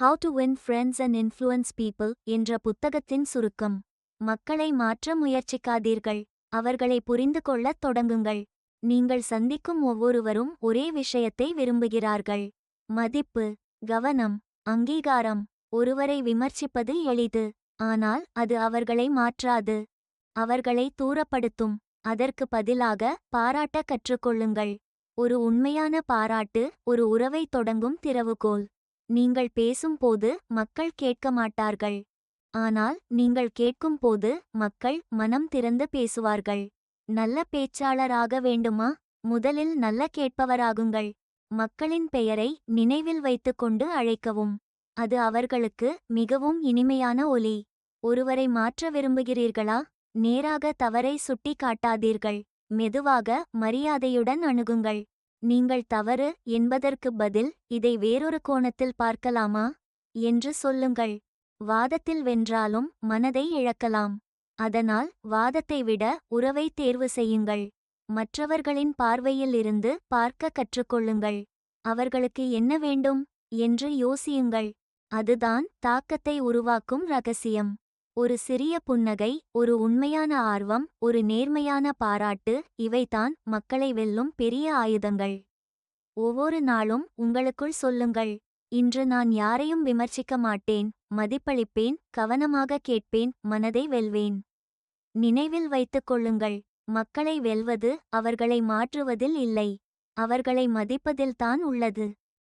Have to win friends and influence people என்ற புத்தகத்தின் சுருக்கம். மக்களை மாற்ற முயற்சிக்காதீர்கள், அவர்களை புரிந்து கொள்ளத் தொடங்குங்கள். நீங்கள் சந்திக்கும் ஒவ்வொருவரும் ஒரே விஷயத்தை விரும்புகிறார்கள்: மதிப்பு, கவனம், அங்கீகாரம். ஒருவரை விமர்சிப்பது எளிது, ஆனால் அது அவர்களை மாற்றாது, அவர்களை தூரப்படுத்தும். அதற்கு பதிலாக பாராட்ட கற்றுக்கொள்ளுங்கள். ஒரு உண்மையான பாராட்டு ஒரு உறவை தொடங்கும் திறவுகோல். நீங்கள் பேசும்போது மக்கள் கேட்க மாட்டார்கள், ஆனால் நீங்கள் கேட்கும்போது மக்கள் மனம் திறந்து பேசுவார்கள். நல்ல பேச்சாளராக வேண்டுமா? முதலில் நல்ல கேட்பவராகுங்கள். மக்களின் பெயரை நினைவில் வைத்துக்கொண்டு அழைக்கவும். அது அவர்களுக்கு மிகவும் இனிமையான ஒலி. ஒருவரை மாற்ற விரும்புகிறீர்களா? நேராக தவறை சுட்டி காட்டாதீர்கள். மெதுவாக, மரியாதையுடன் அணுகுங்கள். நீங்கள் தவறு என்பதற்கு பதில், இதை வேறொரு கோணத்தில் பார்க்கலாமா என்று சொல்லுங்கள். வாதத்தில் வென்றாலும் மனதை இழக்கலாம். அதனால் வாதத்தை விட உறவை தேர்வு செய்யுங்கள். மற்றவர்களின் பார்வையில் இருந்து பார்க்க கற்றுக்கொள்ளுங்கள். அவர்களுக்கு என்ன வேண்டும் என்று யோசியுங்கள். அதுதான் தாக்கத்தை உருவாக்கும் ரகசியம். ஒரு சிறிய புன்னகை, ஒரு உண்மையான ஆர்வம், ஒரு நேர்மையான பாராட்டு, இவைதான் மக்களை வெல்லும் பெரிய ஆயுதங்கள். ஒவ்வொரு நாளும் உங்களுக்குள் சொல்லுங்கள்: இன்று நான் யாரையும் விமர்சிக்க மாட்டேன், மதிப்பளிப்பேன், கவனமாக கேட்பேன், மனதை வெல்வேன். நினைவில் வைத்துக் கொள்ளுங்கள்: மக்களை வெல்வது அவர்களை மாற்றுவதில் இல்லை, அவர்களை மதிப்பதில்தான் உள்ளது.